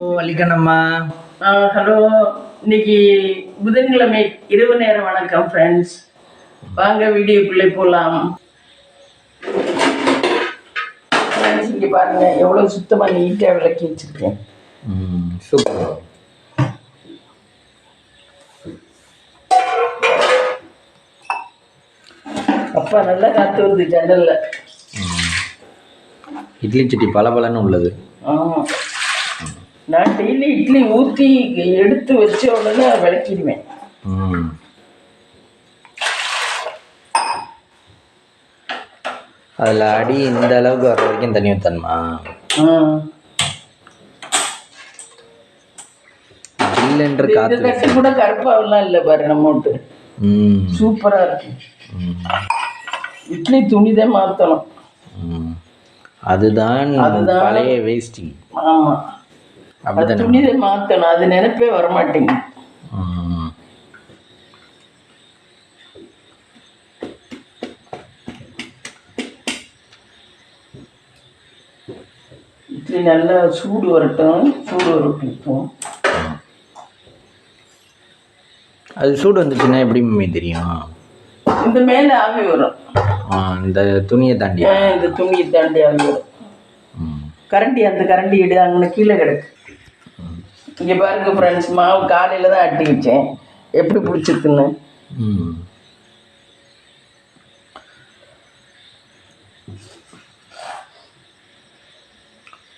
வலிக்கணம்மா. Hello, இன்னைக்கு புதன்கிழமை இரவு நேர வணக்கம் ஃப்ரெண்ட்ஸ். வாங்க வீடியோக்குள்ளே போகலாம். ஃப்ரெண்ட்ஸ், இங்கே பாருங்க எவ்வளோ சுத்தமாக நீட்டாக விளக்கி வச்சுருக்கேன். சூப்பர். அப்பா நல்லா காற்று வருது ஜன்னலில். இட்லி சட்டி பளபளன்னு உள்ளது. ஆமாம், நான் டெய்லி இட்லி ஊற்றி எடுத்து வச்ச உடனே விளக்கிடுவேன். அதில் அடி இந்த அளவுக்கு வர வரைக்கும் தண்ணி ஊற்றணுமா? ஜில்லுன்ற காற்று. தட்டு கூட கருப்பாவெல்லாம் இல்லை பாரு, நம்ம விட்டு சூப்பராக இருக்கு. இட்லி துணிதான் மாற்றணும். அதுதான் பழைய வேஸ்டி. ஆமாம், அப்படி துணிதை மாற்றணும். அது நினைப்பே வரமாட்டேங்குது. இட்லி நல்லா சூடு வரட்டும். அது சூடு வந்துச்சுன்னா எப்படி மம்மி தெரியும்? இந்த மேலே ஆவி வரும். இந்த துணியை தாண்டி ஆவி வரும். கரண்டி, அந்த கரண்டி எடு, அங்கே கீழே கிடக்கு. இங்கே பாருங்க ஃப்ரெண்ட்ஸ், மாவு காலையில் தான் ஆட்டி வச்சேன். எப்படி பிடிச்சிருக்குன்னு.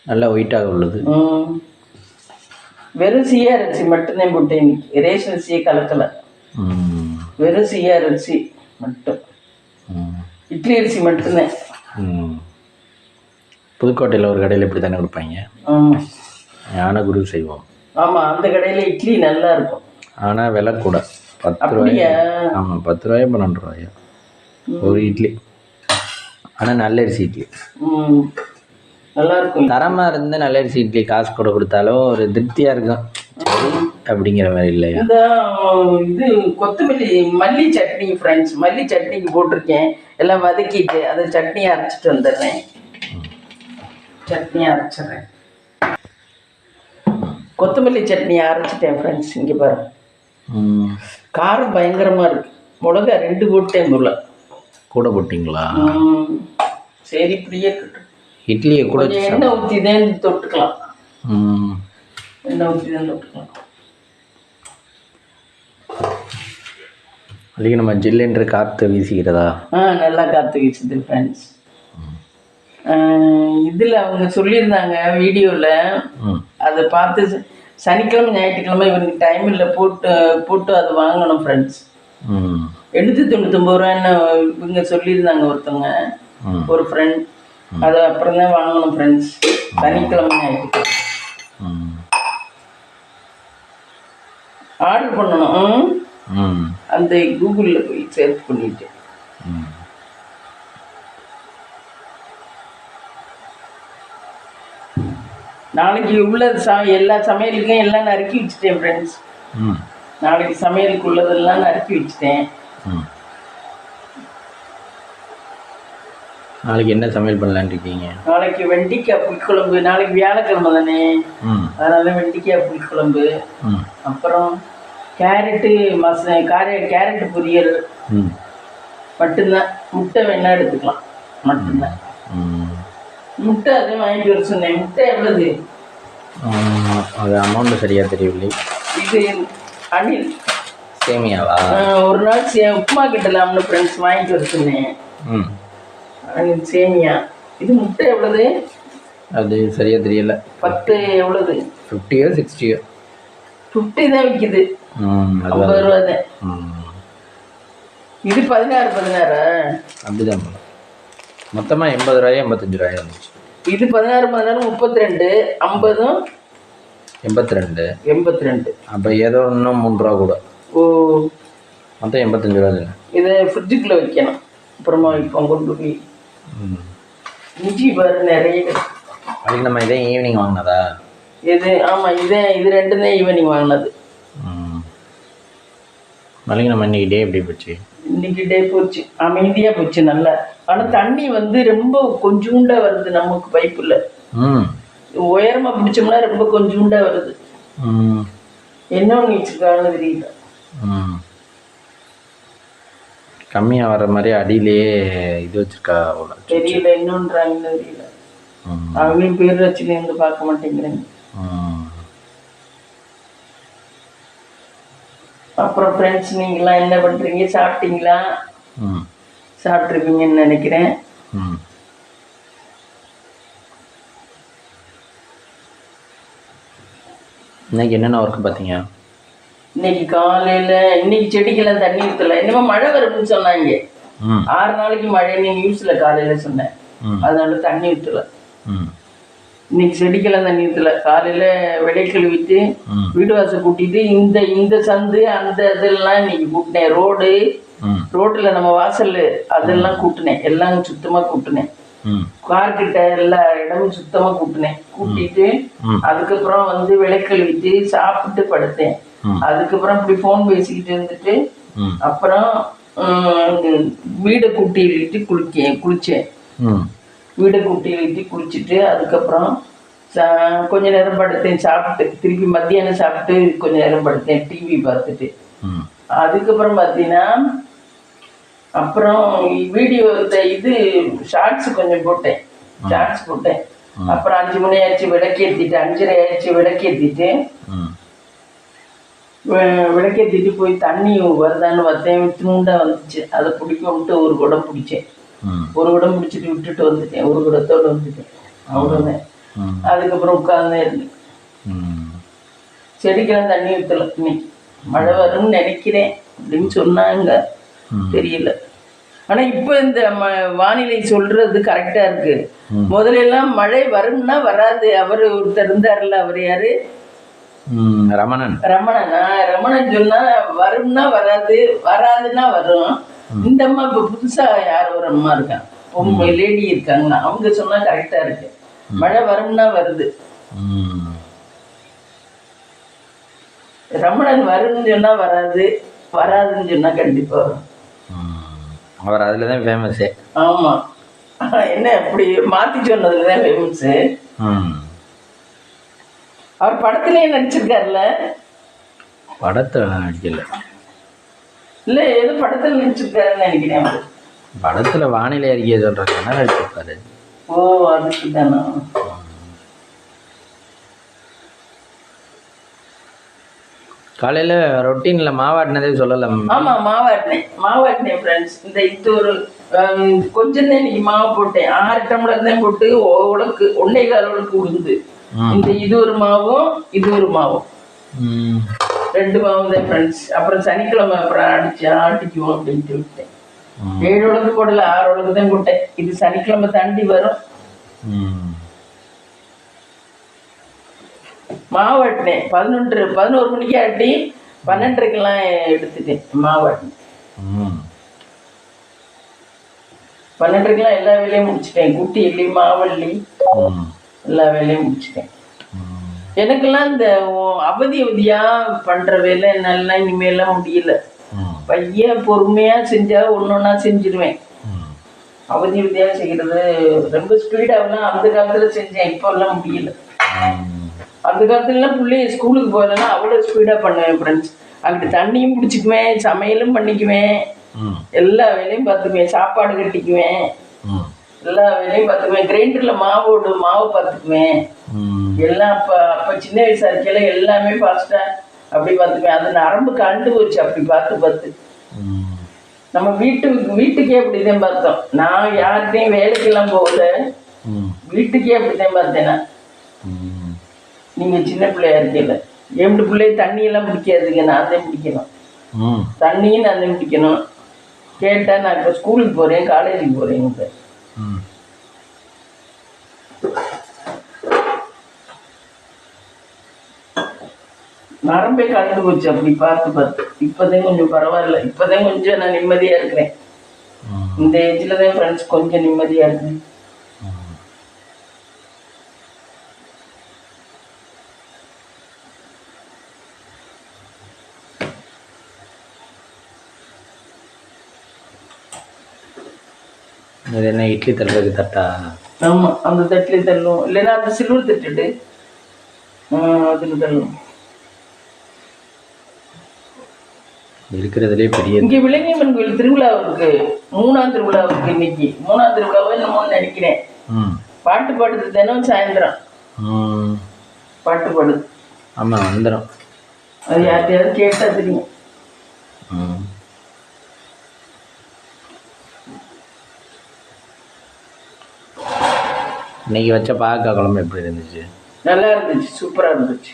நல்லா ஒயிட்டாக உள்ளது. வெறும் சீயா அரிசி மட்டும்தான் போட்டேன் இன்னைக்கு. ரேஷன் அரிசியை கலக்கலை. வெறும் சீயா அரிசி மட்டும், இட்லி அரிசி மட்டும்தான். புதுக்கோட்டையில் ஒரு கடையில் இப்படி தானே கொடுப்பாங்க. ஞானகுரு செய்வோம். ஆமாம், அந்த கடையில் இட்லி நல்லா இருக்கும். ஆனால் விலை கூட 10 ரூபாயா? ஆமாம், 10 ரூபாயா 12 ரூபாயா ஒரு இட்லி. ஆனால் நல்ல அரிசி இட்லி நல்லா இருக்கும். தரமாக இருந்து நல்ல அரிசி இட்லி காசு கூட கொடுத்தாலும் ஒரு திருப்தியாக இருக்கும். சரி அப்படிங்கிற மாதிரி இல்லையா? இந்த இது கொத்தமல்லி மல்லி சட்னி ஃப்ரெண்ட்ஸ், மல்லி சட்னிக்கு போட்டிருக்கேன். எல்லாம் வதக்கிட்டு அதை சட்னியை அரைச்சிட்டு வந்துடுறேன். சட்னியை அரைச்சிட்றேன். கொத்தமல்லி சட்னியை அரைச்சிட்டேன் ஃப்ரெண்ட்ஸ். இங்கே பாரு, காரம் பயங்கரமாக இருக்கு. மிளகா 2 போட்டேன். கூட போட்டிங்களா? சரி, இப்படியே இட்லியை கூட எண்ணெய் ஊற்றி தான் தொட்டுக்கலாம். எண்ணெய் ஊற்றி தான் தொட்டுக்கலாம். அதுக்கு நம்ம ஜில்லுன்ற காற்று வீசுகிறதா? நல்லா காற்று வீசுது ஃப்ரெண்ட்ஸ். இதில் அவங்க சொல்லியிருந்தாங்க வீடியோவில், அதை பார்த்து சனிக்கிழமை ஞாயிற்றுக்கிழமை இவருக்கு டைம் இல்லை, போட்டு அது வாங்கணும் ஃப்ரெண்ட்ஸ். 899 ரூபான்னு இவங்க சொல்லியிருந்தாங்க ஒருத்தவங்க, ஒரு ஃப்ரெண்ட். அது அப்புறம் தான் வாங்கணும் ஃப்ரெண்ட்ஸ், சனிக்கிழமை ஞாயிற்றுக்கிழமை ஆர்டர் பண்ணணும். அந்த கூகுளில் போய் சர்ச் பண்ணிட்டு நாளைக்கு உள்ள எல்லா சமையலுக்கும் எல்லாம் நறுக்கி வச்சுட்டேன் ஃப்ரெண்ட்ஸ். நாளைக்கு சமையலுக்கு உள்ளதெல்லாம் நறுக்கி வச்சுட்டேன். நாளைக்கு என்ன சமையல் பண்ணலான்னு இருக்கீங்க? நாளைக்கு வெண்டைக்காய் புளிக்குழம்பு. நாளைக்கு வியாழக்கிழமை தானே, அதனால வெண்டைக்காய் புளிக்குழம்பு. அப்புறம் கேரட்டு கேரட்டு பொரியல் மட்டும்தான். முட்டை வேணா எடுத்துக்கலாம் மட்டும்தான். முட்டை அதே வாங்கிட்டு வர சொன்னேன். முட்டை எவ்வளவு? அது அமௌண்ட் சரியாக தெரியவில்லை. இது அணில் சேமியாவா? ஒரு நாள் உப்புமா கிட்டலாம்னு ஃப்ரெண்ட்ஸ் வாங்கிட்டு வர சொன்னேன். சேமியா. இது முட்டை எவ்வளவு? அது சரியாக தெரியல. 10 எவ்வளவு? 50யோ 60யோ? 50 தான் விற்கிது. 50 ரூபா தான். இது 16 அப்படிதான். மொத்தமாக 80 ரூபாயா 85 ரூபாயா இருந்துச்சு. இது 16 32, 50 82. அப்போ ஏதோ இன்னும் 3 ரூபா கூட. ஓ, மொத்தம் 85 ரூபா தானே. இதை ஃப்ரிட்ஜுக்குள்ளே வைக்கணும். அப்புறமா இப்போ கொண்டு போய் இஞ்சி பாரு நிறைய. அதுக்கு நம்ம இதே ஈவினிங் வாங்கினதா? இது ஆமாம், இது 2 தான் ஈவினிங் வாங்கினது. நாளைக்கு நம்ம இன்னைக்கு டே எப்படி போச்சு? இன்னைக்கு டே போச்சு, அமைதியாக போச்சு நல்லா. ஆனால் தண்ணி வந்து ரொம்ப கொஞ்சூண்டா வருது நமக்கு பைப்பில். உயரமா பிடிச்சோம்னா ரொம்ப கொஞ்சோண்டா வருது. என்ன ஒன்று வச்சுருக்காங்கன்னு தெரியல. கம்மியாக வர மாதிரி அடியிலேயே இது வச்சுருக்கா தெரியல, என்னன்றாங்கன்னு தெரியல. அவங்களையும் பேர் வச்சுன்னு இருந்து பார்க்க மாட்டேங்கிறேங்க. அப்புறம் ஃப்ரெண்ட்ஸ், நீங்களாம் என்ன பண்ணுறீங்க? சாப்பிட்டீங்களா? சாப்பிட்ருப்பீங்கன்னு நினைக்கிறேன். இன்னைக்கு என்னென்ன ஒர்க்கு பார்த்தீங்க? இன்னைக்கு காலையில் இன்னைக்கு செடிக்கெல்லாம் தண்ணி ஊற்றல. என்னமோ மழை வரும்னு சொன்னாங்க. 6 நாளைக்கு மழைன்னு நியூஸில் காலையில் சொன்னேன். அதனால தண்ணி ஊற்றல. இன்னைக்கு செடிக்கெல்லாம் தண்ணி ஊற்றல. காலையில் விடை கழுவிட்டு வீடு வாசல் கூட்டிட்டு இந்த சந்து அந்த இதெல்லாம் இன்னைக்கு கூட்டினேன். ரோட்டில் நம்ம வாசல் அதெல்லாம் கூட்டினேன். எல்லாம் சுத்தமாக கூட்டினேன். கார்கிட்ட எல்லா இடமும் சுத்தமா கூட்டிட்டு அதுக்கப்புறம் விளை கழுவிட்டு சாப்பிட்டு படுத்தேன். அதுக்கப்புறம் இப்படி போன் பேசிக்கிட்டு இருந்துட்டு அப்புறம் வீடை கூட்டி இழுட்டு குளிச்சேன். வீடை கூட்டி இழுட்டு குளிச்சுட்டு அதுக்கப்புறம் கொஞ்ச நேரம் படுத்தேன். சாப்பிட்டு திருப்பி மத்தியானம் சாப்பிட்டு கொஞ்ச நேரம் படுத்தேன் டிவி பார்த்துட்டு. அதுக்கப்புறம் பார்த்தீங்கன்னா அப்புறம் வீடியோ இது ஷார்ட்ஸ் கொஞ்சம் போட்டேன். அப்புறம் 5 மணி ஆயிடுச்சு விளக்கேற்றிட்டு, 5:30 ஆயிடுச்சு விளக்கேற்றிட்டு போய் தண்ணி வருதான்னு பார்த்தேன். துண்டா வந்துச்சு. அதை பிடிக்கும்ட்டு ஒரு குடம் பிடிச்சேன். ஒரு குடம் பிடிச்சிட்டு விட்டுட்டு வந்துட்டேன். ஒரு குடத்தோடு வந்துட்டேன். அவ்வளோதான். அதுக்கப்புறம் உட்கார்ந்தே இருந்தேன். செடிக்கெல்லாம் தண்ணி ஊற்றல. இன்னைக்கு மழை வரும்னு நினைக்கிறேன் அப்படின்னு சொன்னாங்க. தெரியல. ஆனா இப்ப இந்த வானிலை சொல்றது கரெக்டா இருக்கு. முதல்ல எல்லாம் மழை வரும்னா வராது. அவரு ஒருத்தர் இருந்தாருல்ல, அவர் யாரு? ரமணன் சொன்னா வரும்னா வராது, வராதுன்னா வரும். இந்த அம்மா இப்ப புதுசா யார் ஒரு அம்மா இருக்காங்க, பொம்மை லேடி இருக்காங்கன்னா, அவங்க சொன்னா கரெக்டா இருக்கு. மழை வரும்னா வருது. ரமணன் வரும்னு சொன்னா வராது, வராதுன்னு சொன்னா கண்டிப்பா வரும். அவர் அதில் தான் ஃபேமஸே. ஆமாம். என்ன இப்படி மாற்றி சொன்னதுல தான் ஃபேமஸு. அவர் படத்துலேயே நடிச்சிருக்காருல்ல? படத்தில் நடிக்கல. இல்லை, ஏதோ படத்தில் நடிச்சிருக்காருன்னு நினைக்கிறேன். அவர் படத்தில் வானிலை அறிக்கை சொல்கிறாங்க, என்ன நடிச்சிருக்காரு? ஓ, அதுக்கு தானா? காலையில் ரொட்டீனில் மாவாட்டினதே சொல்லலை. ஆமாம், மாவாட்டினேன் ஃப்ரெண்ட்ஸ். இது ஒரு கொஞ்சம் தான் இன்னைக்கு மாவு போட்டேன். 6 டம்ளர் தான் போட்டு உலக்கு 1.25 உலக்கு உளுந்து. இது ஒரு மாவும் இது ஒரு மாவும், 2 மாவு தான் ஃப்ரெண்ட்ஸ். அப்புறம் சனிக்கிழமை அப்புறம் ஆட்டிக்குவோம் அப்படின்ட்டு விட்டேன். 7 உலக்கு போடல, 6 உலக்கு தான் போட்டேன். இது சனிக்கிழமை தாண்டி வரும். மாவாட்டினேன் 11 மணிக்கு ஆட்டி 12:30க்கெல்லாம் எடுத்துட்டேன். மாவாட்டினேன் 12:30க்கெல்லாம் எல்லா வேலையும் முடிச்சிட்டேன். குட்டி இல்லி மாவள்ளி எல்லா வேலையும் முடிச்சிட்டேன். எனக்கெல்லாம் இந்த அவதியா பண்ற வேலை என்னால இனிமேலாம் முடியல. பையன் பொறுமையா செஞ்சா ஒன்னொன்னா செஞ்சிருவேன். அவதியா செய்யறது ரொம்ப ஸ்பீடாகலாம் அந்த காலத்துல செஞ்சேன். இப்போ எல்லாம் முடியல. அந்த காலத்துலலாம் பிள்ளைய ஸ்கூலுக்கு போகலன்னா அவ்வளோ ஸ்பீடாக பண்ணுவேன் ஃப்ரெண்ட்ஸ். அங்கிட்டு தண்ணியும் பிடிச்சிக்குவேன், சமையலும் பண்ணிக்குவேன், எல்லா வேலையும் பார்த்துக்குவேன், சாப்பாடு கட்டிக்குவேன், எல்லா வேலையும் பார்த்துக்குவேன். கிரைண்டரில் மாவு பார்த்துக்குவேன். எல்லாம் அப்போ சின்ன வயசாக இருக்கையில எல்லாமே ஃபாஸ்ட்டாக அப்படி பார்த்துக்குவேன். அது நரம்பு கண்டு போச்சு அப்படி பார்த்து. நம்ம வீட்டுக்கே அப்படிதான் பார்த்தோம். நான் யார்கிட்டையும் வேலைக்கெல்லாம் போகல, வீட்டுக்கே அப்படிதான் பார்த்தேன். நீங்கள் சின்ன பிள்ளையா இருக்கீங்க. என் பிள்ளைய தண்ணியெல்லாம் பிடிக்காதுங்க, நான் தான் பிடிக்கணும். தண்ணியும் நான் தான் பிடிக்கணும். கேட்டால் நான் இப்போ ஸ்கூலுக்கு போகிறேன், காலேஜுக்கு போகிறேன். நரம்பே கலந்து போச்சு அப்படி பார்த்து. இப்போதான் கொஞ்சம் பரவாயில்ல. இப்போதான் கொஞ்சம் நான் நிம்மதியாக இருக்கிறேன். இந்த ஏஜில் தான் ஃப்ரெண்ட்ஸ் கொஞ்சம் நிம்மதியாக இருக்கிறேன். இது என்ன இட்லி தட்டுறதுக்கு தட்டா? ஆமாம், அந்த தட்டிலே தள்ளுவோம், இல்லைன்னா அந்த சில்வர் தட்டுட்டு அதில் தள்ளுவோம். இருக்கிறதுலே பெரிய இங்கே விலங்கியம்மன் கோயில் திருவிழா இருக்கு, 3ஆம் திருவிழா இருக்கு. இன்னைக்கு 3ஆம் திருவிழாவை என்னமோன்னு நினைக்கிறேன். பாட்டு பாடுது தினம் சாயந்தரம், பாட்டு பாடுது. ஆமாம், வந்துடும். அது யார்கிட்டயாவது கேட்டா தெரியும். இன்னைக்கு வச்ச பாவக்காய் குழம்பு எப்படி இருந்துச்சு? நல்லா இருந்துச்சு, சூப்பராக இருந்துச்சு.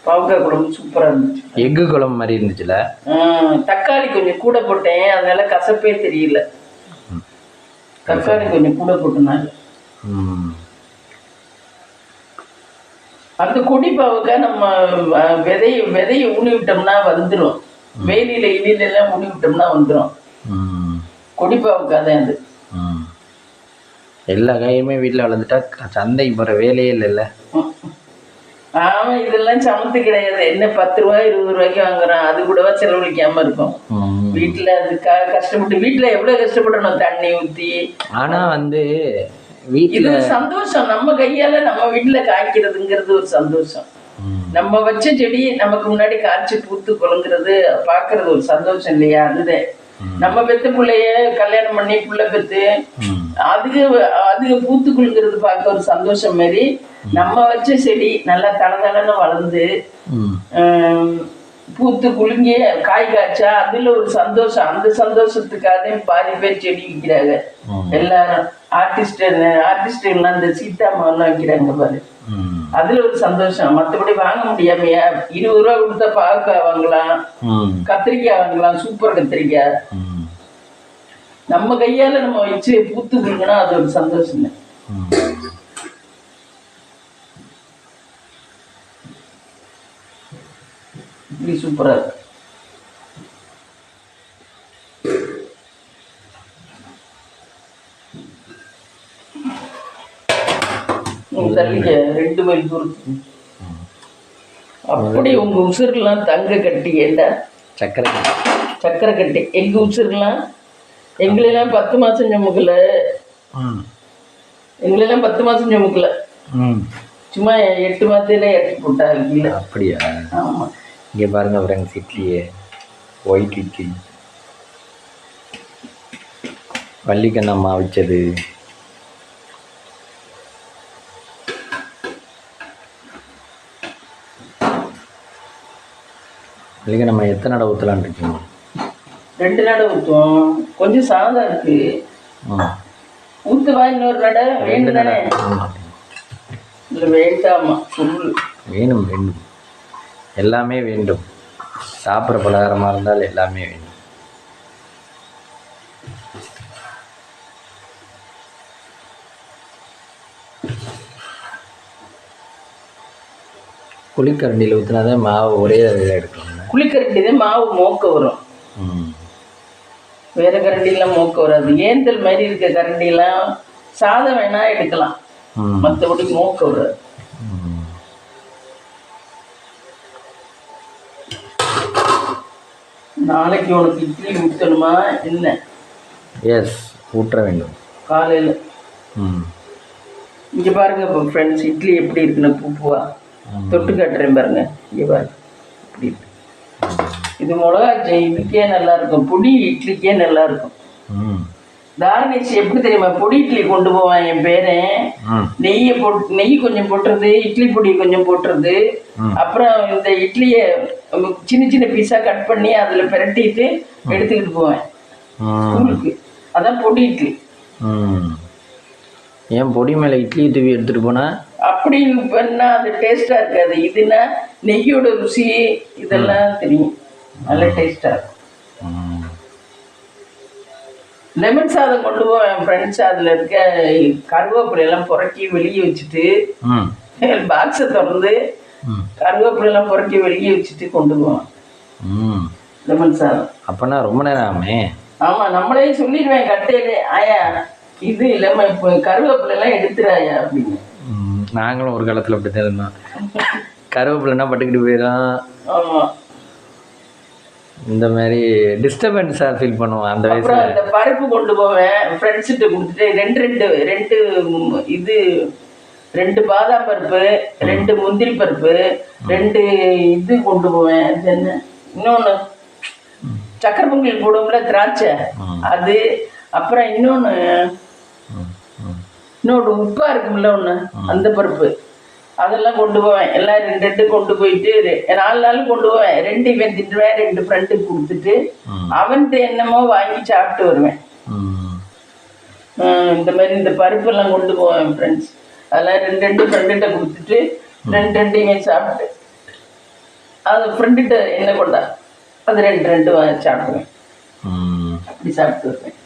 பாவக்காய் குழம்பு சூப்பராக இருந்துச்சு. எக்கு குழம்பு மாதிரி இருந்துச்சுல. தக்காளி கொஞ்சம் கூட போட்டேன், அதனால கசப்பே தெரியல. தக்காளி கொஞ்சம் கூட போட்டனால. அந்த கொடி பாவக்காய் நம்ம விதையை ஊனி விட்டோம்னா வந்துடும். வேலியில இலையிலாம் ஊனி விட்டோம்னா வந்துடும். கொடி பாவக்காய் தான் அது. எல்லா காயுமே வீட்டில் வளர்ந்துட்டா சந்தைக்கு போகிற வேலையே இல்லைல்ல. ஆமாம், இதெல்லாம் சமத்து கிடையாது. என்ன 10 ரூபா 20 ரூபாய்க்கு வாங்குறோம், அது கூடவா செலவழிக்காம இருக்கும். வீட்டில் அதுக்காக கஷ்டப்பட்டு, வீட்டில் எவ்வளோ கஷ்டப்படணும், தண்ணி ஊற்றி. ஆனால் வந்து இது ஒரு சந்தோஷம், நம்ம கையால் நம்ம வீட்டில் காய்க்கிறதுங்கிறது ஒரு சந்தோஷம். நம்ம வச்ச செடி நமக்கு முன்னாடி காய்ச்சி பூத்து குழங்குறது பார்க்கறது ஒரு சந்தோஷம் இல்லையா? அதுதான் நம்ம பெத்த பிள்ளைய கல்யாணம் பண்ணி புள்ள பெத்து அதுக்கு பூத்து குலுங்கிறது பார்க்க ஒரு சந்தோஷம் மாரி, நம்ம வச்ச செடி நல்லா தளதளன்னு வளர்ந்து பூத்து குலுங்கி காய் காய்ச்சா அதுல ஒரு சந்தோஷம். அந்த சந்தோஷத்துக்காக பாதி பேர் செடி விற்கிறாங்க. எல்லாரும் ஆர்டிஸ்ட்லாம் இந்த சீதாமாவெல்லாம் வைக்கிறாங்க பாரு, அதுல ஒரு சந்தோஷம். மற்றபடி வாங்க முடியாமையா? 20 ரூபா கொடுத்தா பாவக்காய் வாங்கலாம், கத்திரிக்காய் வாங்கலாம், சூப்பர் கத்திரிக்காய். நம்ம கையால நம்ம வச்சு பூத்து குலுங்கினா அது ஒரு சந்தோஷம். இப்படி சூப்பரா இருக்கு. தள்ளிக்க 2 மைல் தூரத்துக்கு. அப்படி உங்க உசுரெல்லாம் தங்க கட்டி ஏண்டா சக்கரை கட்டி. எங்க உசுரெல்லாம் எங்களெல்லாம் 10 மாசம் சுமக்கல, எங்களெல்லாம் 10 மாசம் சுமக்கல, சும்மா 8 மாதத்துல இறக்கி போட்டாங்க. அப்படியா? ஆமா. இங்கே பாருங்க ஃப்ரெண்ட்ஸ், இட்லியே ஒயிட் இட்லி, வள்ளிக்கண்ணம்மா வச்சது. வள்ளிக்கண்ணம்மா எத்தனை நடை ஊற்றலான் இருக்கீங்க? 2 நடை ஊற்றுவோம். கொஞ்சம் சாதம் இருக்கு, ஊற்றுவா. இன்னொரு நடை வேணும் தானே? இல்லை வேண்டாமா? வேணும் வேண்டும், எல்லாமே வேண்டும். சாப்பிட்ற பலகாரமாக இருந்தால் எல்லாமே வேண்டும். குழிக்கரண்டியில் ஊற்றினாதான் மாவு ஒரே இதில் எடுக்கணும். குழிக்கரண்டி தான் மாவு மோக்க வரும், வேற கரண்டிலாம் மோக்க வராது. ஏந்தல் மாதிரி இருக்க கரண்டிலாம் சாதம் வேணா எடுக்கலாம், மற்றபடி மோக்க வராது. நாளைக்கு உனக்கு இட்லி ஊற்றணுமா என்ன? எஸ், ஊற்ற வேண்டும் காலையில். இங்கே பாருங்க இப்போ ஃப்ரெண்ட்ஸ், இட்லி எப்படி இருக்குன்னு பூவா தொட்டு காட்டுறேன் பாருங்க. இங்கே பாருங்க இப்படி இருக்கு. இது மிளகா இதுக்கே நல்லா இருக்கும், பொடி இட்லிக்கே நல்லா இருக்கும். தாரணேஷ் எப்படி தெரியுமா பொடி இட்லி கொண்டு போவான் என் பேரன். நெய் கொஞ்சம் போட்டுறது, இட்லி பொடி கொஞ்சம் போட்டுறது, அப்புறம் இந்த இட்லியை சின்ன சின்ன பீஸா கட் பண்ணி அதுல பிரட்டிட்டு எடுத்துக்கிட்டு போவேன் ஸ்கூலுக்கு. அதான் பொடி இட்லி. ஏன் பொடி மேல இட்லி தூவி எடுத்துட்டு போனா அப்படி பண்ணா அது டேஸ்டா இருக்காது. இதுனா நெய்யோட ருசி இதெல்லாம் தெரியும், நல்ல டேஸ்டா இருக்கும். லெமன் சாதம் கொண்டு போவேன் என் ஃப்ரெண்ட்ஸ். அதில் இருக்க கருவேப்பிலையெல்லாம் புறக்கி வெளியே வச்சுட்டு, பாக்ஸை திறந்து கருவேப்பிலையெல்லாம் புறக்கி வெளியே வச்சுட்டு கொண்டு போவேன் லெமன் சாதம். அப்போனா ரொம்ப நேரம் ஆமே. ஆமாம், நம்மளே சொல்லிடுவேன் கட்டையிலே, ஆயா இது லெமன் இப்போ கருவேப்பிலையெல்லாம் எடுத்துறாயா அப்படின்னு. நாங்களும் ஒரு காலத்தில் அப்படி தான் இருந்தோம். கருவேப்பிலைன்னா பட்டுக்கிட்டு போயிடும். ஆமாம், இந்த மாதிரி டிஸ்டர்பன்ஸாக ஃபீல் பண்ணுவோம் அந்த அப்புறம் வயசுல. இந்த பருப்பு கொண்டு போவேன் ஃப்ரெண்ட்ஸ்கிட்ட கொடுத்துட்டு ரெண்டு இது 2 பாதாம் பருப்பு, 2 முந்திரி பருப்பு, 2 இது கொண்டு போவேன். இது என்ன இன்னொன்று சக்கரை பொங்கல் போடுவோம்ல திராட்சை, அது. அப்புறம் இன்னொன்று உப்பா இருக்கும்ல ஒன்று, அந்த பருப்பு, அதெல்லாம் கொண்டு போவேன். எல்லாம் 2 கொண்டு போயிட்டு 4 நாள் கொண்டு போவேன். 2 இவன் திட்டுவேன், 2 ஃப்ரெண்டுக்கு கொடுத்துட்டு அவன்கிட்ட என்னமோ வாங்கி சாப்பிட்டு வருவேன். இந்த மாதிரி இந்த பருப்பெல்லாம் கொண்டு போவேன் ஃப்ரெண்ட்ஸ். அதெல்லாம் 2 ஃப்ரெண்டுகிட்ட கொடுத்துட்டு 2 இவன் சாப்பிட்டு அது ஃப்ரெண்டுகிட்ட என்ன கொண்டா அது 2 சாப்பிடுவேன். அப்படி சாப்பிட்டு வருவேன்.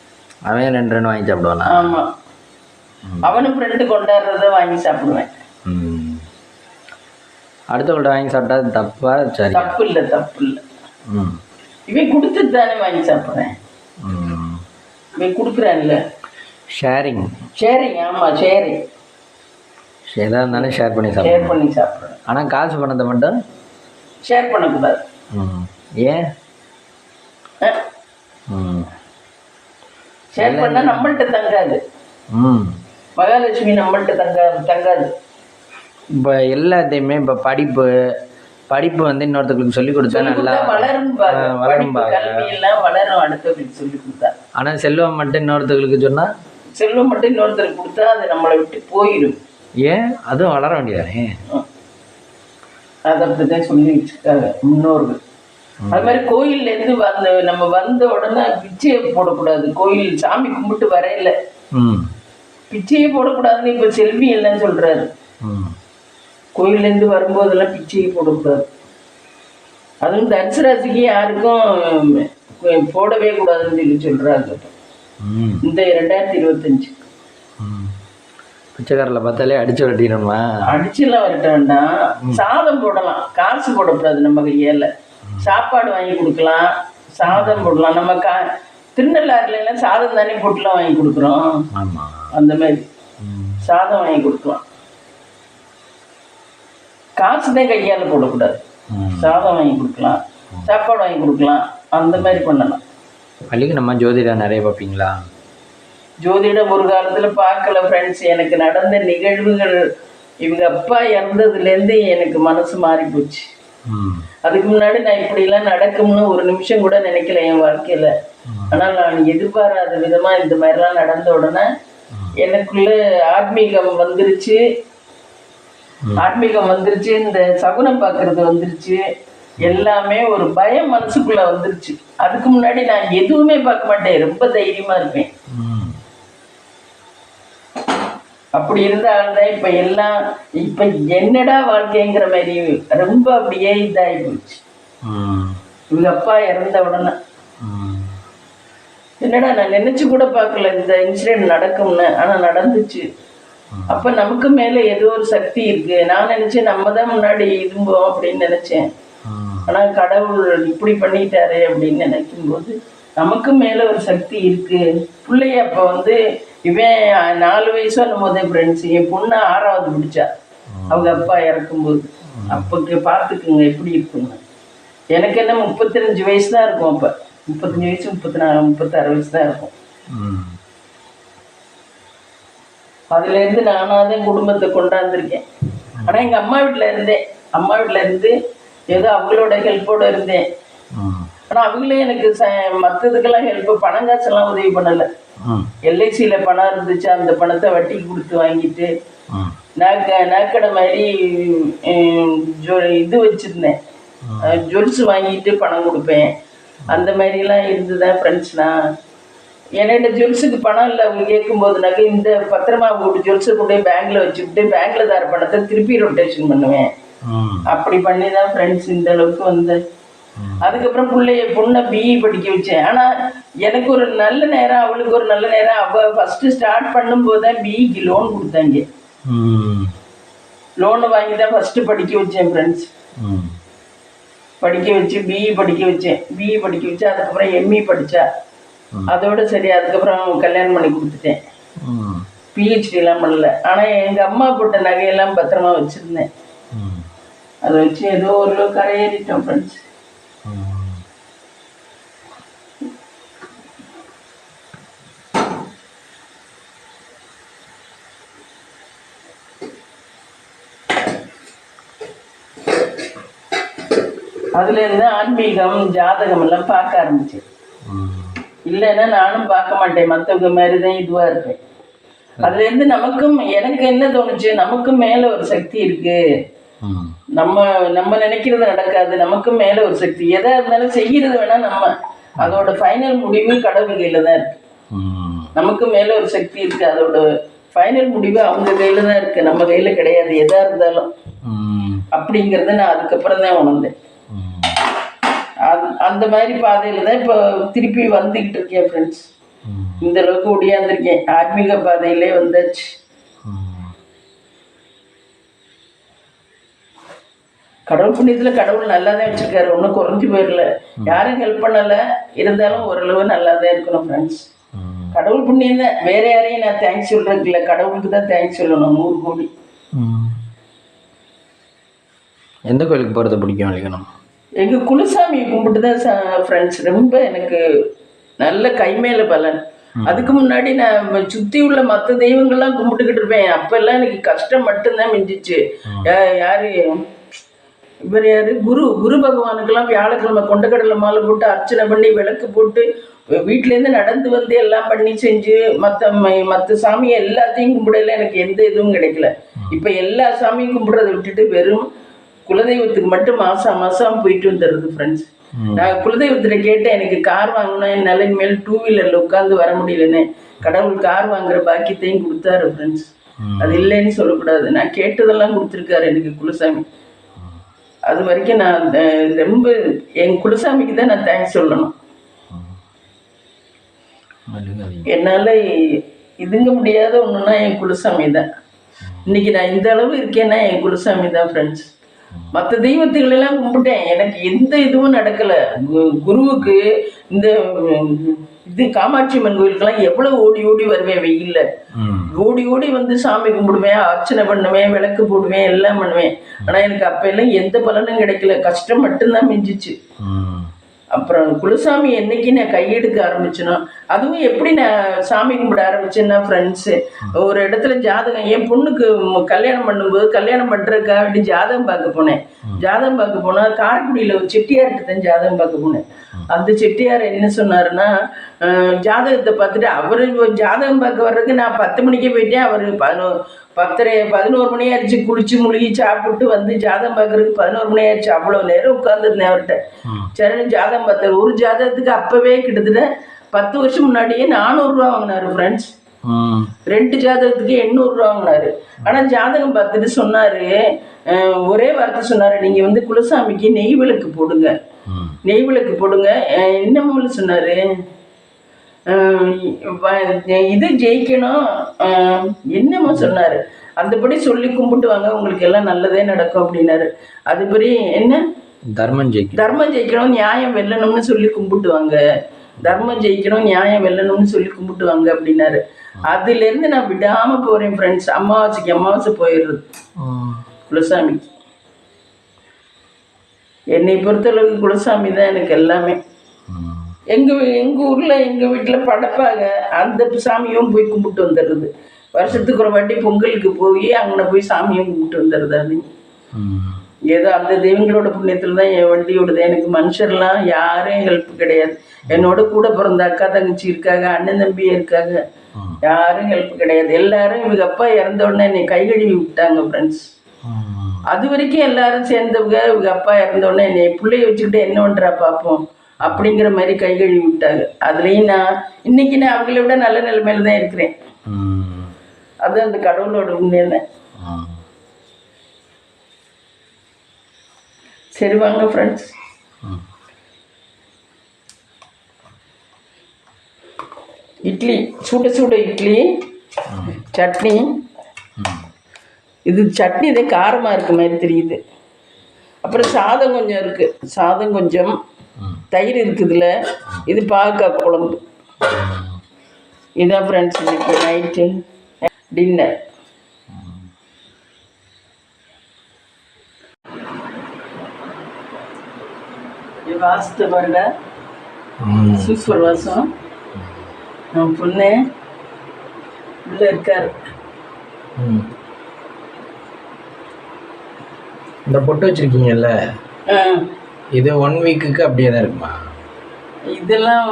அவன் 2 வாங்கி சாப்பிடுவானா? ஆமாம், அவனும் ஃப்ரெண்டு கொண்டாடுறத வாங்கி சாப்பிடுவேன். அடுத்தவங்கள்ட்ட வாங்கி சாப்பிட்டா தப்பா? சரி, தப்பு இல்லை. இவன் கொடுத்துட்டு தானே வாங்கி சாப்பிட்றேன். இவன் கொடுக்குறான்ல. ஷேரிங். ஆமாம், ஷேரிங். எதாக இருந்தாலும் ஷேர் பண்ணி சாப்பிட்றேன். ஆனால் காசு பணத்தை மட்டும் ஷேர் பண்ணக்கூடாது. ஏன்? ஷேர் பண்ணால் நம்மள்கிட்ட தங்காது. மகாலட்சுமி நம்மள்கிட்ட தங்காது. இப்போ எல்லாத்தையுமே இப்போ படிப்பு வந்து இன்னொருத்தங்களுக்கு சொல்லி கொடுத்தா நல்லா வளரும். கல்வியெல்லாம் வளரும் அடுத்தவங்களுக்கு சொல்லி கொடுத்தா. ஆனால் செல்வம் மட்டும் இன்னொருத்தங்களுக்கு சொன்னால், செல்வம் மட்டும் இன்னொருத்தருக்கு கொடுத்தா அது நம்மளை விட்டு போயிடும். ஏன்? அதுவும் வளர வேண்டியதானே. அதை அப்படிதான் சொல்லி வச்சுருக்காங்க முன்னோர்கள். அது மாதிரி கோயில்லேருந்து நம்ம வந்த உடனே பிச்சையை போடக்கூடாது. கோயில் சாமி கும்பிட்டு வரையில பிச்சையே போடக்கூடாதுன்னு இப்போ செல்வி எல்லாம் சொல்கிறாரு. கோயிலேருந்து வரும்போதெல்லாம் பிச்சையை போடக்கூடாது. அதுவும் தனுசராசிக்கு யாருக்கும் போடவே கூடாதுன்னு சொல்லி சொல்கிறாங்க இந்த 2025. பிச்சைக்காரில் பார்த்தாலே அடிச்சு வரட்டிடணுமா? அடிச்சுலாம் வரட்ட வேண்டாம். சாதம் போடலாம், காசு போடக்கூடாது. நம்ம கையால் சாப்பாடு வாங்கி கொடுக்கலாம், சாதம் போடலாம். நம்ம திருநள்ளாறுலாம் சாதம் தானே போட்டுலாம் வாங்கி கொடுக்குறோம். அந்த மாதிரி சாதம் வாங்கி கொடுக்கலாம். காசு தான் கையால் போடக்கூடாது. சாதம் வாங்கி கொடுக்கலாம், சாப்பாடு வாங்கி கொடுக்கலாம். அந்த மாதிரி பண்ணலாம். பள்ளிக்கு நம்ம ஜோதிடம் நிறைய பார்ப்பீங்களா? ஜோதிடம் ஒரு காலத்தில் பார்க்கல ஃப்ரெண்ட்ஸ். எனக்கு நடந்த நிகழ்வுகள், இவங்க அப்பா இறந்ததுலேருந்து எனக்கு மனசு மாறி போச்சு. அதுக்கு முன்னாடி நான் இப்படிலாம் நடக்கும்னு ஒரு நிமிஷம் கூட நினைக்கல என் வாழ்க்கையில். ஆனால் நான் எதிர்பாராத விதமாக இந்த மாதிரிலாம் நடந்த உடனே எனக்குள்ள ஆத்மீகம் வந்துருச்சு. இந்த சகுனம் பார்க்கறது வந்துருச்சு. எல்லாமே ஒரு பயம் மனசுக்குள்ள வந்துருச்சு. அதுக்கு முன்னாடி நான் எதுவுமே பார்க்க மாட்டேன், ரொம்ப தைரியமா இருப்பேன். அப்படி இருந்தால்தான் இப்ப எல்லாம் இப்ப என்னடா வாழ்க்கைங்கிற மாதிரி ரொம்ப அப்படியே இதாகி போச்சு. இவங்க அப்பா இறந்த உடனே என்னடா நான் நினைச்சு கூட பார்க்கல இந்த இன்சிடென்ட் நடக்கும்னு. ஆனா நடந்துச்சு. அப்ப நமக்கு மேல ஏதோ ஒரு சக்தி இருக்கு. நான் நினைச்சேன் நம்ம தான் முன்னாடி இருந்தோம் அப்படின்னு நினைச்சேன். ஆனா கடவுள் இப்படி பண்ணிட்டாரு அப்படின்னு நினைக்கும் போது நமக்கு மேல ஒரு சக்தி இருக்கு. பிள்ளைய அப்ப இவன் 4 வயசோ போதே ஃப்ரெண்ட்ஸ், என் பொண்ணு 6வது பிடிச்சா அவங்க அப்பா இறக்கும்போது. அப்பக்கு பார்த்துக்குங்க எப்படி இருக்குங்க. எனக்கு என்ன 35 வயசு தான் இருக்கும். அப்ப 35 வயசு 34 36 வயசு தான் இருக்கும். அதுலேருந்து நானாதான் குடும்பத்தை கொண்டாந்துருக்கேன். ஆனா எங்க அம்மா வீட்டுல இருந்து ஏதோ அவங்களோட ஹெல்ப்போட இருந்தேன். ஆனா அவங்களே எனக்கு மற்றதுக்கெல்லாம் ஹெல்ப், பணம் காசெல்லாம் உதவி பண்ணல. எல்ஐசியில பணம் இருந்துச்சு, அந்த பணத்தை வட்டிக்கு கொடுத்து வாங்கிட்டு நாக்கடை மாதிரி இது வச்சிருந்தேன், ஜுவல்ஸ் வாங்கிட்டு பணம் கொடுப்பேன். அந்த மாதிரிலாம் இருந்துதான் ஃப்ரெண்ட்ஸ்லாம். என்னோட ஜுவல்ஸுக்கு பணம் இல்லை அவங்க கேட்கும்போதுனாக்க இந்த பத்திரமா போட்டு ஜுவல்ஸை கொண்டு போய் பேங்க்ல வச்சுக்கிட்டு பேங்க்ல தர பணத்தை திருப்பி ரொட்டேஷன் பண்ணுவேன். அப்படி பண்ணி தான் ஃப்ரெண்ட்ஸ் இந்த அளவுக்கு அதுக்கப்புறம் பொண்ணை பிஇ படிக்க வச்சேன். ஆனால் எனக்கு ஒரு நல்ல நேரம், அவளுக்கு ஒரு நல்ல நேரம். அவள் ஃபஸ்ட்டு ஸ்டார்ட் பண்ணும்போது தான் பிஇக்கு லோன் கொடுத்தாங்க. லோனு வாங்கி தான் ஃபஸ்ட்டு படிக்க வச்சேன் ஃப்ரெண்ட்ஸ். படிக்க வச்சு பிஇ படிக்க வச்சேன். அதுக்கப்புறம் எம்இ படித்தா. அதோட சரி, அதுக்கப்புறம் கல்யாணம் பண்ணி கொடுத்துட்டேன். பிஹெச்டிலாம் பண்ணல. ஆனால் எங்கள் அம்மா போட்ட நகையெல்லாம் பத்திரமா வச்சுருந்தேன். அதை வச்சு ஏதோ ஒரு கரையேறிட்டோம் ஃப்ரெண்ட்ஸ். அதுலேருந்து ஆன்மீகம் ஜாதகம் எல்லாம் பார்க்க ஆரம்பிச்சேன். இல்லைன்னா நானும் பார்க்க மாட்டேன், மற்றவங்க மாதிரி தான் இதுவாக இருப்பேன். அதுலேருந்து நமக்கும் எனக்கு என்ன தோணுச்சு, நமக்கும் மேலே ஒரு சக்தி இருக்கு. நம்ம நம்ம நினைக்கிறது நடக்காது, நமக்கும் மேலே ஒரு சக்தி. எதா இருந்தாலும் செய்கிறது வேணா நம்ம, அதோட ஃபைனல் முடிவு கடவுள் கையில் தான் இருக்கு. நமக்கு மேலே ஒரு சக்தி இருக்கு, அதோட ஃபைனல் முடிவு அவங்க கையில் தான் இருக்கு, நம்ம கையில் கிடையாது எதா இருந்தாலும். அப்படிங்கிறத நான் அதுக்கப்புறம் தான் உணர்ந்தேன். அந்த மாதிரி பாதையில் தான் இப்போ திருப்பி வந்துக்கிட்டு இருக்கேன் ஃப்ரெண்ட்ஸ். இந்த அளவுக்கு ஒடியாந்துருக்கேன், ஆன்மீக பாதையிலே வந்தாச்சு. கடவுள் புண்ணியத்தில் கடவுள் நல்லா தான் வச்சுருக்காரு, ஒன்றும் குறைஞ்சி போயிடல. யாரும் ஹெல்ப் பண்ணலை, இருந்தாலும் ஓரளவு நல்லா தான் இருக்கணும் ஃப்ரெண்ட்ஸ். கடவுள் புண்ணியம் தான், வேற யாரையும் நான் தேங்க்ஸ் சொல்கிறதுக்கு இல்லை, கடவுளுக்கு தான் தேங்க்ஸ் சொல்லணும் 100 கோடி. எந்த கோயிலுக்கு போகிறத பிடிக்கும் அழிக்கணும்? எங்கள் குலசாமியை கும்பிட்டு தான் ஃப்ரெண்ட்ஸ் ரொம்ப எனக்கு நல்ல கைமேல பலன். அதுக்கு முன்னாடி நான் சுற்றி உள்ள மற்ற தெய்வங்கள்லாம் கும்பிட்டுக்கிட்டு இருப்பேன். அப்போல்லாம் எனக்கு கஷ்டம் மட்டும்தான் மிஞ்சிச்சு. யார் இவர் யார், குரு பகவானுக்கெல்லாம் வியாழக்கிழமை கொண்டக்கடலை மாலை போட்டு அர்ச்சனை பண்ணி விளக்கு போட்டு வீட்டிலேருந்து நடந்து வந்து எல்லாம் பண்ணி செஞ்சு மற்ற சாமியை எல்லாத்தையும் கும்பிடல, எனக்கு எந்த இதுவும் கிடைக்கல. இப்போ எல்லா சாமியும் கும்பிட்றதை விட்டுட்டு வெறும் குலதெய்வத்துக்கு மட்டும் மாதம் போயிட்டு வந்துடுறது ஃப்ரெண்ட்ஸ். நான் குலதெய்வத்துல கேட்டேன், எனக்கு கார் வாங்கணும், என்னால் இனிமேல் 2 வீலரில் உட்காந்து வர முடியலன்னு. கடவுள் கார் வாங்குற பாக்கியத்தையும் கொடுத்தாரு ஃப்ரெண்ட்ஸ். அது இல்லைன்னு சொல்லக்கூடாது, நான் கேட்டதெல்லாம் கொடுத்துருக்காரு எனக்கு குலசாமி. அது வரைக்கும் நான் ரொம்ப என் குலசாமிக்கு தான் நான் தேங்க்ஸ் சொல்லணும். என்னால் இதுங்க முடியாத ஒன்றுனா என் குலசாமி தான். இன்னைக்கு நான் இந்த அளவு இருக்கேன்னா என் குலசாமி தான் ஃப்ரெண்ட்ஸ். மற்ற தெய்வத்துகளெல்லாம் கும்பிட்டேன், எனக்கு எந்த இதுவும் நடக்கலை. குருவுக்கு இந்த இது காமாட்சி அம்மன் கோயிலுக்கெல்லாம் எவ்வளோ ஓடி ஓடி வருவேன், வெயில்ல ஓடி ஓடி வந்து சாமி கும்பிடுவேன், அர்ச்சனை பண்ணுவேன், விளக்கு போடுவேன், எல்லாம் பண்ணுவேன். ஆனால் எனக்கு அப்போ எல்லாம் எந்த பலனும் கிடைக்கல, கஷ்டம் மட்டும்தான் மிஞ்சிச்சு. அப்புறம் குலசாமி என்னைக்கு நான் கையெடுக்க ஆரம்பிச்சேனோ, அதுவும் எப்படி நான் சாமி கும்பிட ஆரம்பிச்சேன்னா ஃப்ரெண்ட்ஸு, ஒரு இடத்துல ஜாதகம் என் பொண்ணுக்கு கல்யாணம் பண்ணும்போது கல்யாணம் பண்ணுறதுக்காக வேண்டி ஜாதகம் பார்க்க போனேன். ஜாதகம் பார்க்க போனால் காரைக்குடியில் ஒரு செட்டியார்கிட்ட தான் ஜாதகம் பார்க்க போனேன். அந்த செட்டியார் என்ன சொன்னாருன்னா, ஜாதகத்தை பார்த்துட்டு அவர் ஜாதகம் பார்க்க வர்றதுக்கு நான் 10 மணிக்கே போயிட்டேன். அவர் 11 மணி ஆயிடுச்சு, குளிச்சு முழுகி சாப்பிட்டு வந்து ஜாதகம் பார்க்கறதுக்கு 11 மணி ஆயிடுச்சு. அவ்வளோ நேரம் உட்காந்துருந்தேன் அவர்கிட்ட. சரி ஜாதகம் பார்த்தார். ஒரு ஜாதகத்துக்கு அப்பவே கிட்டத்தட்ட 10 வருஷம் முன்னாடியே 400 ரூபா வாங்கினாரு ஃப்ரெண்ட்ஸ். 2 ஜாதகத்துக்கு 800 ரூபா வாங்கினாரு. ஆனால் ஜாதகம் பார்த்துட்டு சொன்னாரு, ஒரே வார்த்தை சொன்னாரு, நீங்க வந்து குலசாமிக்கு நெய் விளக்கு போடுங்க, நெய் விளக்கு போடுங்க. என்னமோ சொன்னாரு, இது ஜெயிக்கணும், என்னமோ சொன்னாரு. அந்தபடி சொல்லி கும்பிட்டு வாங்க, உங்களுக்கு எல்லாம் நல்லதே நடக்கும் அப்படின்னாரு. அதுபடி என்ன தர்மம் ஜெயிக்கணும், நியாயம் வெல்லணும்னு சொல்லி கும்பிட்டுவாங்க, தர்மம் ஜெயிக்கணும், நியாயம் வெல்லணும்னு சொல்லி கும்பிட்டுவாங்க அப்படின்னாரு. அதுலேருந்து நான் விடாம போறேன் ஃப்ரெண்ட்ஸ். அமாவாசை போயிடுறது குலசாமிக்கு. என்னை பொறுத்தளவுக்கு குலசாமி தான் எனக்கு எல்லாமே. எங்கள் ஊரில் எங்கள் வீட்டில் படைப்பாங்க, அந்த சாமியும் போய் கும்பிட்டு வந்துடுறது. வருஷத்துக்கு ஒரு வாட்டி பொங்கலுக்கு போய் அங்கே போய் சாமியும் கும்பிட்டு வந்துடுறது. அது ஏதோ அந்த தெய்வங்களோட புண்ணியத்தில் தான் என் வண்டி விடுது. எனக்கு மனுஷர்லாம் யாரும் ஹெல்ப் கிடையாது. என்னோட கூட பிறந்த அக்கா தங்கச்சி இருக்காங்க, அண்ணன் தம்பி இருக்காங்க, யாரும் ஹெல்ப் கிடையாது. எல்லாரும் இவங்க அப்பா இறந்த உடனே என்னை கை கழுவி விட்டாங்க ஃப்ரெண்ட்ஸ். அது வரைக்கும் எல்லாரும் சேர்ந்தவங்க இவங்க அப்பா இறந்த உடனே என்னை பிள்ளைய வச்சுக்கிட்டு என்ன பண்ணுறா பார்ப்போம் அப்படிங்கிற மாதிரி கை கழுவி விட்டாங்க. அதுலேயும் நான் இன்னைக்கு நான் அவங்கள விட நல்ல நிலைமையில தான் இருக்கிறேன். அது அந்த கடவுளோட உண்மையில. சரி வாங்க ஃப்ரெண்ட்ஸ், இட்லி சுட இட்லி, சட்னி. இது சட்னி தான் காரமாக இருக்க மாதிரி தெரியுது. அப்புறம் சாதம் கொஞ்சம் இருக்குது, சாதம் கொஞ்சம், தயிர் இருக்குதுல, இது பாகக்காய் குழம்பு. இதான் ஃப்ரெண்ட்ஸ் இன்னைக்கு நைட்டு டின்னர். வாசத்தை பாருங்க, சூப்பர் வாசம். என் பொண்ணு உள்ள இருக்காரு. இந்த பொட்டு வச்சிருக்கீங்கல்ல, இது 1 வீக்குக்கு அப்படியே தான் இருக்குமா? இதெல்லாம்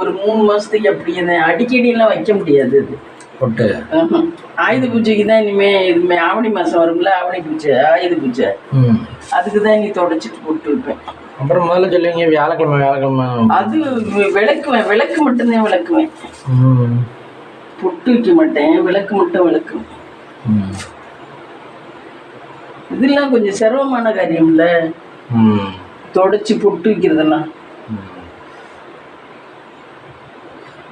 ஒரு 3 மாதத்துக்கு அப்படியே தான், அடிக்கடிலாம் வைக்க முடியாது இது பொட்டு. ஆயுத பூஜைக்கு தான் இனிமே ஆவணி மாதம் வரும்ல, ஆவணி பூஜை ஆயுத பூஜை, அதுக்கு தான் நீ தொடச்சிட்டு போட்டு வைப்பேன். அப்புறம் முதல்ல சொல்லுவீங்க வியாழக்கிழமை அது விளக்குவேன், விளக்கு மட்டும்தான் விளக்குவேன், பொட்டு வைக்க மாட்டேன், விளக்கு மட்டும் விளக்குவேன். இதெல்லாம் கொஞ்சம் சிரமமான காரியம்ல, தொடச்சி பொட்டு வைக்கிறதெல்லாம்.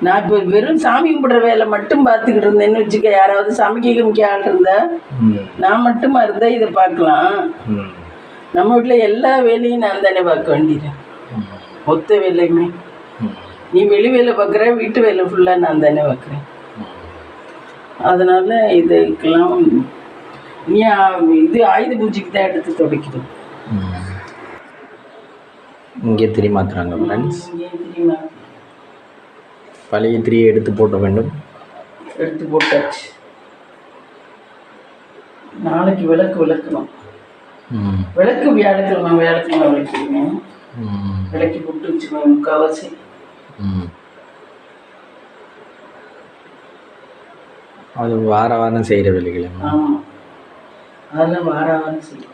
நான் இப்போ வெறும் சாமி கும்பிடுற வேலை மட்டும் பார்த்துக்கிட்டு இருந்தேன்னு வச்சுக்க, யாராவது சமைக்க ஆள் இருந்தா, நான் மட்டுமா இருந்தா இதை பார்க்கலாம். நம்ம வீட்டில் எல்லா வேலையும் நான் தானே பார்க்க வேண்டியது, மொத்த வேலையுமே. நீ வெளி வேலை பார்க்குற, வீட்டு வேலை ஃபுல்லாக நான் தானே பார்க்குறேன். அதனால இதுக்கெல்லாம் நீ இது ஆயுத பூஜைக்கு தான் எடுத்து துடைக்கணும். இங்கே திரி மாத்துறாங்க ஃப்ரெண்ட்ஸ். இங்கே தெரியுமா, பழைய திரியை எடுத்து போட்ட வேண்டும். எடுத்து போட்டாச்சு. நாளைக்கு விளக்கணும். விளக்கு வியாழக்கிழமை விளக்கிடுவேன், விளக்கி போட்டு வச்சுக்குவேன் முக்கால்வாசி. அது வாரம் செய்கிற வேலைகள். ஆமாம், அதெல்லாம் வாரம் செய்வேன்.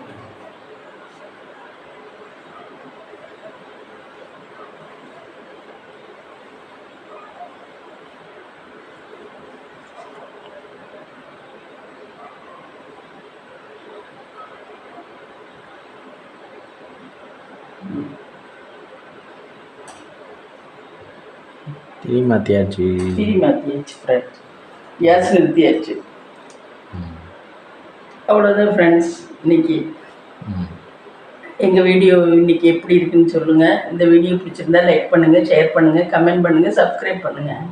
திரி மாற்றியாச்சு ஃப்ரெண்ட்ஸ், கேஸ் நிறுத்தியாச்சு. அவ்வளோதான் ஃப்ரெண்ட்ஸ். இன்னைக்கு எங்கள் வீடியோ இன்னைக்கு எப்படி இருக்குன்னு சொல்லுங்கள். இந்த வீடியோ பிடிச்சிருந்தா லைக் பண்ணுங்கள், ஷேர் பண்ணுங்கள், கமெண்ட் பண்ணுங்கள், சப்ஸ்கிரைப் பண்ணுங்கள்.